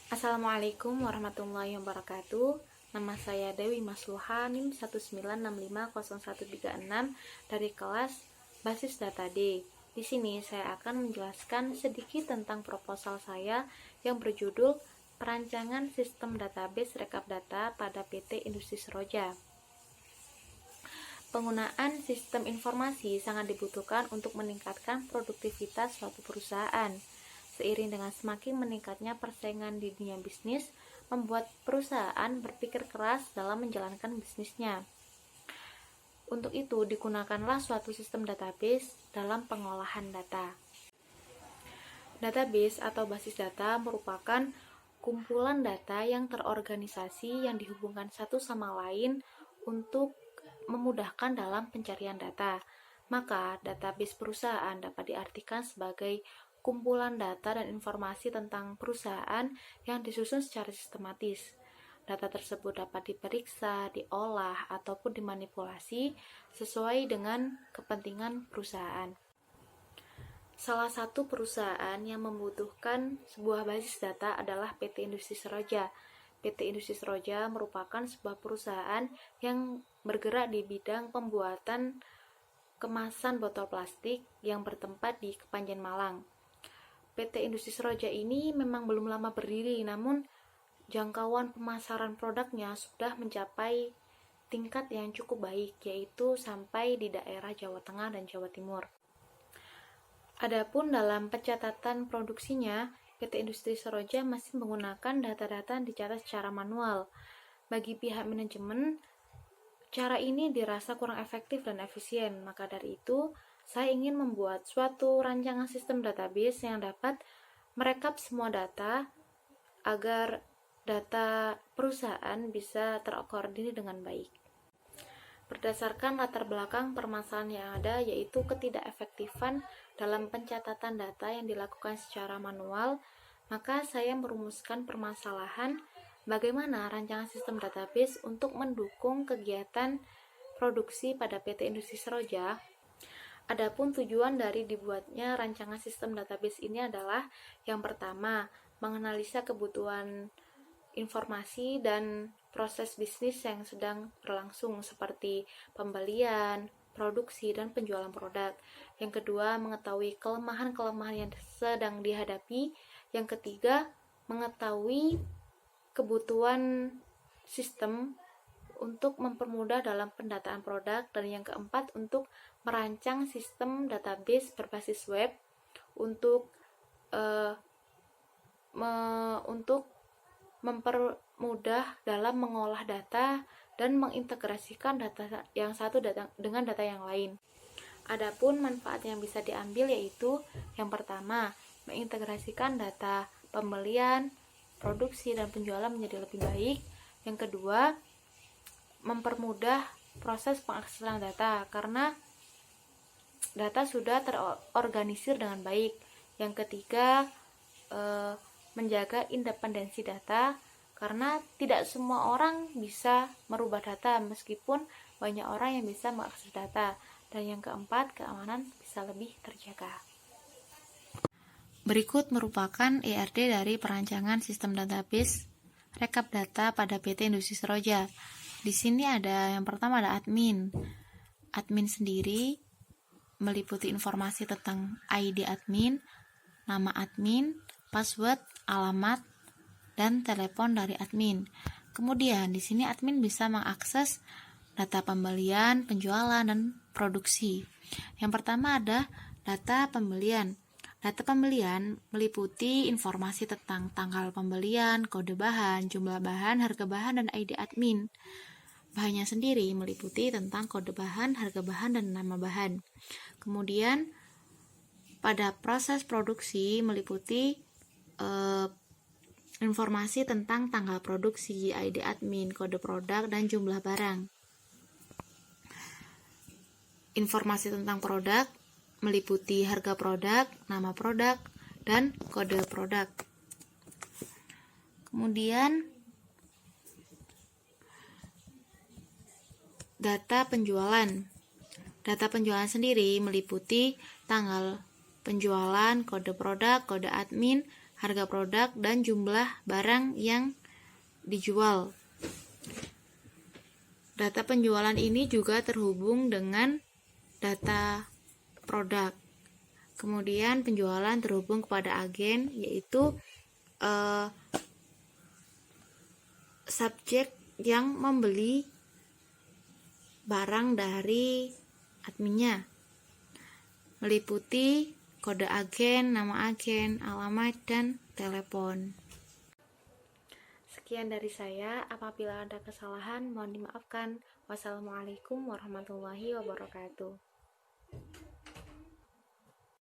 Assalamualaikum warahmatullahi wabarakatuh. Nama saya Dewi Masluha, NIM 1950136 dari kelas Basis Data D. Di sini saya akan menjelaskan sedikit tentang proposal saya yang berjudul Perancangan Sistem Database Rekap Data pada PT Industri Seroja. Penggunaan sistem informasi sangat dibutuhkan untuk meningkatkan produktivitas suatu perusahaan. Seiring dengan semakin meningkatnya persaingan di dunia bisnis, membuat perusahaan berpikir keras dalam menjalankan bisnisnya. Untuk itu, digunakanlah suatu sistem database dalam pengolahan data. Database atau basis data merupakan kumpulan data yang terorganisasi yang dihubungkan satu sama lain untuk memudahkan dalam pencarian data. Maka, database perusahaan dapat diartikan sebagai kumpulan data dan informasi tentang perusahaan yang disusun secara sistematis. Data tersebut dapat diperiksa, diolah, ataupun dimanipulasi sesuai dengan kepentingan perusahaan. Salah satu perusahaan yang membutuhkan sebuah basis data adalah PT Industri Seroja. PT Industri Seroja merupakan sebuah perusahaan yang bergerak di bidang pembuatan kemasan botol plastik yang bertempat di Kepanjen Malang. PT Industri Seroja ini memang belum lama berdiri, namun jangkauan pemasaran produknya sudah mencapai tingkat yang cukup baik, yaitu sampai di daerah Jawa Tengah dan Jawa Timur. Adapun dalam pencatatan produksinya, PT Industri Seroja masih menggunakan data-data yang dicatat secara manual. Bagi pihak manajemen, cara ini dirasa kurang efektif dan efisien. Maka dari itu, saya ingin membuat suatu rancangan sistem database yang dapat merekap semua data agar data perusahaan bisa terkoordinir dengan baik. Berdasarkan latar belakang permasalahan yang ada, yaitu ketidakefektifan dalam pencatatan data yang dilakukan secara manual, maka saya merumuskan permasalahan bagaimana rancangan sistem database untuk mendukung kegiatan produksi pada PT Industri Seroja. Adapun tujuan dari dibuatnya rancangan sistem database ini adalah yang pertama, menganalisa kebutuhan informasi dan proses bisnis yang sedang berlangsung seperti pembelian, produksi, dan penjualan produk. Yang kedua, mengetahui kelemahan-kelemahan yang sedang dihadapi. Yang ketiga, mengetahui kebutuhan sistem untuk mempermudah dalam pendataan produk. Dan yang keempat, untuk merancang sistem database berbasis web untuk mempermudah dalam mengolah data dan mengintegrasikan data yang satu dengan data yang lain. Adapun manfaat yang bisa diambil yaitu yang pertama, mengintegrasikan data pembelian, produksi, dan penjualan menjadi lebih baik. Yang kedua, mempermudah proses pengaksesan data karena data sudah terorganisir dengan baik. Yang ketiga, menjaga independensi data karena tidak semua orang bisa merubah data meskipun banyak orang yang bisa mengakses data. Dan yang keempat, keamanan bisa lebih terjaga. Berikut merupakan ERD dari perancangan sistem database rekap data pada PT Industri Seroja. Di sini ada yang pertama ada admin. Admin sendiri meliputi informasi tentang ID admin, nama admin, password, alamat, dan telepon dari admin. Kemudian di sini admin bisa mengakses data pembelian, penjualan, dan produksi. Yang pertama ada data pembelian. Data pembelian meliputi informasi tentang tanggal pembelian, kode bahan, jumlah bahan, harga bahan, dan ID admin. Bahannya sendiri meliputi tentang kode bahan, harga bahan, dan nama bahan. Kemudian pada proses produksi meliputi informasi tentang tanggal produksi, ID admin, kode produk, dan jumlah barang. Informasi tentang produk meliputi harga produk, nama produk, dan kode produk. Kemudian data penjualan. Data penjualan sendiri meliputi tanggal penjualan, kode produk, kode admin, harga produk, dan jumlah barang yang dijual. Data penjualan ini juga terhubung dengan data produk. Kemudian penjualan terhubung kepada agen, yaitu subjek yang membeli barang dari adminnya, meliputi kode agen, nama agen, alamat, dan telepon. Sekian dari saya. Apabila ada kesalahan, mohon dimaafkan. Wassalamualaikum warahmatullahi wabarakatuh.